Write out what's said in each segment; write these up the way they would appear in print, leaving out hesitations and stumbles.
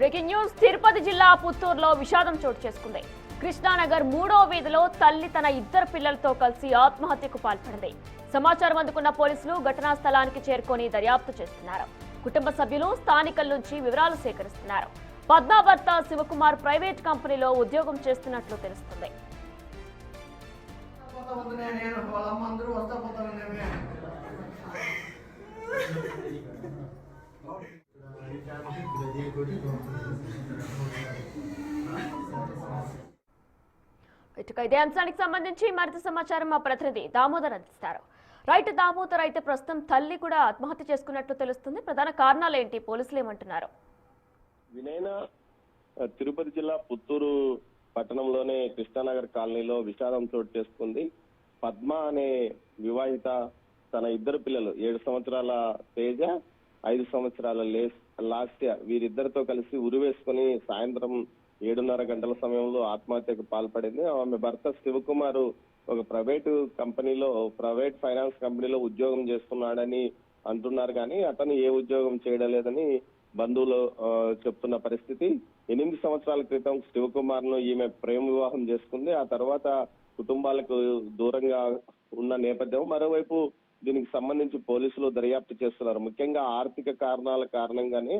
Breaking news Tirupati జిల్లా పుత్తూరులో విషాదం చోటు చేసుకుంది. కృష్ణానగర్ 3వ వీధిలో తల్లి తన ఇద్దరు పిల్లలతో కలిసి ఆత్మహత్యకు పాల్పడింది. సమాచారం అందుకున్న పోలీసులు ఘటనా స్థలానికి చేరుకొని దర్యాప్తు చేస్తున్నారు. కుటుంబ సభ్యులు స్థానికుల నుంచి వివరాలు సేకరిస్తున్నారు. పద్మా భర్త శివకుమార్ ప్రైవేట్ కంపెనీలో ఉద్యోగం చేస్తున్నట్లు తెలుస్తుంది. ఇదే అంశానికి సంబంధించి మరింత సమాచారం మా ప్రతినిధి దామోదర్ అందిస్తారు. రైట్ దామోదర్, అయితే ప్రస్తుతం తల్లి కూడా ఆత్మహత్య చేసుకున్నట్లు తెలుస్తుంది. ప్రధాన కారణాలు ఏంటి, పోలీసులు ఏమంటున్నారు? వినయన తిరుపతి జిల్లా పుత్తూరు పట్టణంలోనే కృష్ణానగర్ కాలనీలో విషాదం చోటు చేసుకుంది. పద్మ అనే వివాహిత తన ఇద్దరు పిల్లలు 7 సంవత్సరాల తేజ, 5 సంవత్సరాల లాస్య వీరిద్దరితో కలిసి ఉరివేసుకుని సాయంత్రం 7:30 గంటల సమయంలో ఆత్మహత్యకు పాల్పడింది. ఆమె భర్త శివకుమార్ ఒక ప్రైవేట్ ఫైనాన్స్ కంపెనీలో ఉద్యోగం చేస్తున్నాడని అంటున్నారు, కానీ అతను ఏ ఉద్యోగం చేయడం లేదని బంధువులు చెప్తున్న పరిస్థితి. 8 సంవత్సరాల క్రితం శివకుమార్ ను ఈమె ప్రేమ వివాహం చేసుకుంది. ఆ తర్వాత కుటుంబాలకు దూరంగా ఉన్న నేపథ్యం. మరోవైపు దీనికి సంబంధించి పోలీసులు దర్యాప్తు చేస్తున్నారు. ముఖ్యంగా ఆర్థిక కారణాల కారణంగానే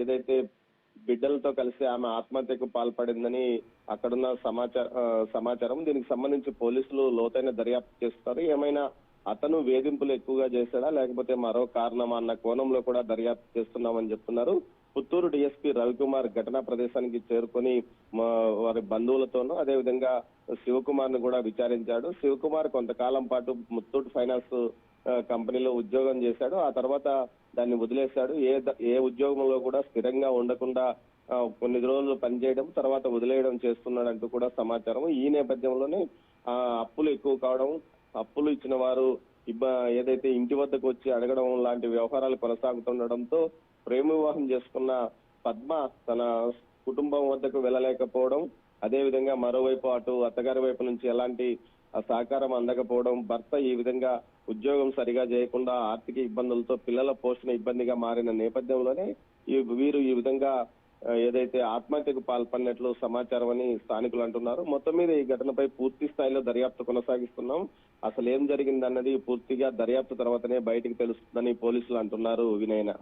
ఏదైతే బిడ్డలతో కలిసి ఆమె ఆత్మహత్యకు పాల్పడిందని అక్కడున్న సమాచారం. దీనికి సంబంధించి పోలీసులు లోతైన దర్యాప్తు చేస్తారు. ఏమైనా అతను వేధింపులు ఎక్కువగా చేశాడా లేకపోతే మరో కారణమా అన్న కోణంలో కూడా దర్యాప్తు చేస్తున్నామని చెప్తున్నారు. పుత్తూరు డిఎస్పీ రవికుమార్ ఘటనా ప్రదేశానికి చేరుకొని వారి బంధువులతోనూ అదేవిధంగా శివకుమార్ ను కూడా విచారించాడు. శివకుమార్ కొంతకాలం పాటు ముత్తూట్ ఫైనాన్స్ కంపెనీలో ఉద్యోగం చేశాడు. ఆ తర్వాత దాన్ని వదిలేశాడు. ఏ ఉద్యోగంలో కూడా స్థిరంగా ఉండకుండా కొన్ని రోజులు పనిచేయడం తర్వాత వదిలేయడం చేస్తున్నాడంటూ కూడా సమాచారం. ఈ నేపథ్యంలోనే అప్పులు ఎక్కువ కావడం, అప్పులు ఇచ్చిన వారు ఏదైతే ఇంటి వద్దకు వచ్చి అడగడం లాంటి వ్యవహారాలు కొనసాగుతుండడంతో ప్రేమ వివాహం చేసుకున్న పద్మ తన కుటుంబం వద్దకు వెళ్ళలేకపోవడం, అదేవిధంగా మరోవైపు అటు అత్తగారి వైపు నుంచి ఎలాంటి సహకారం అందకపోవడం, భర్త ఈ విధంగా ఉద్యోగం సరిగా చేయకుండా ఆర్థిక ఇబ్బందులతో పిల్లల పోషణ ఇబ్బందిగా మారిన నేపథ్యంలోనే వీరు ఈ విధంగా ఏదైతే ఆత్మహత్యకు పాల్పడినట్లు సమాచారం అని స్థానికులు అంటున్నారు. మొత్తం మీద ఈ ఘటనపై పూర్తి స్థాయిలో దర్యాప్తు కొనసాగిస్తున్నాం. అసలు ఏం జరిగిందన్నది పూర్తిగా దర్యాప్తు తర్వాతనే బయటికి తెలుస్తుందని పోలీసులు అంటున్నారు. వినయన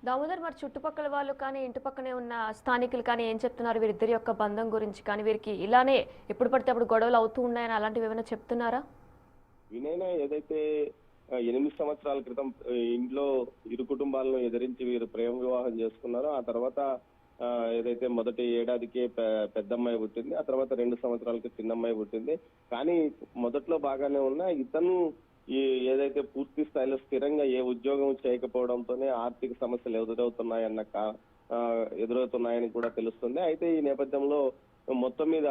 దామోదర్, మరి చుట్టుపక్కల వాళ్ళు కానీ ఇంటి పక్కనే ఉన్న స్థానికులు కానీ ఏం చెప్తున్నారు వీరిద్దరి యొక్క బంధం గురించి? కానీ వీరికి ఇలానే ఎప్పుడు పడితే అప్పుడు గొడవలు అవుతూ ఉన్నాయని అలాంటివి ఏమైనా చెప్తున్నారా? వినయన ఏదైతే 8 సంవత్సరాల క్రితం ఇంట్లో ఇరు కుటుంబాలను ఎదిరించి వీరు ప్రేమ వివాహం చేసుకున్నారో ఆ తర్వాత ఏదైతే మొదటి ఏడాదికే పెద్దమ్మాయి పుట్టింది, ఆ తర్వాత 2 సంవత్సరాలకి చిన్నమ్మాయి పుట్టింది. కానీ మొదట్లో బాగానే ఉన్నా ఇతను ఏదైతే పూర్తి స్థాయిలో స్థిరంగా ఏ ఉద్యోగం చేయకపోవడంతోనే ఆర్థిక సమస్యలు ఎదురవుతున్నాయని కూడా తెలుస్తుంది. అయితే ఈ నేపథ్యంలో మొత్తం మీద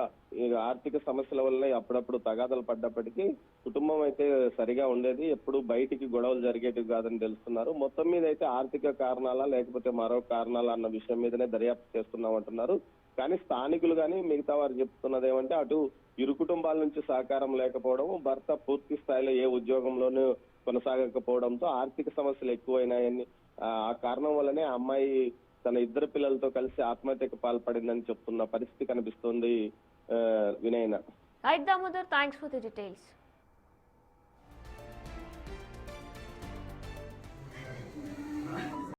ఆర్థిక సమస్యల వల్ల అప్పుడప్పుడు తగాదలు పడ్డప్పటికీ కుటుంబం అయితే సరిగా ఉండేది, ఎప్పుడు బయటికి గొడవలు జరిగేటివి కాదని తెలుస్తున్నారు. మొత్తం మీద అయితే ఆర్థిక కారణాలా లేకపోతే మరో కారణాలా అన్న విషయం మీదనే దర్యాప్తు చేస్తున్నామంటున్నారు. కానీ స్థానికులు కానీ మిగతా వారు చెప్తున్నది ఏమంటే అటు ఇరు కుటుంబాల నుంచి సహకారం లేకపోవడం, భర్త పూర్తి స్థాయిలో ఏ ఉద్యోగంలోనూ కొనసాగకపోవడంతో ఆర్థిక సమస్యలు ఎక్కువైనాయని, ఆ కారణం వల్లనే అమ్మాయి తన ఇద్దరు పిల్లలతో కలిసి ఆత్మహత్యకు పాల్పడిందని చెప్తున్న పరిస్థితి కనిపిస్తోంది. వినయన. Right Damodar, thanks for the details.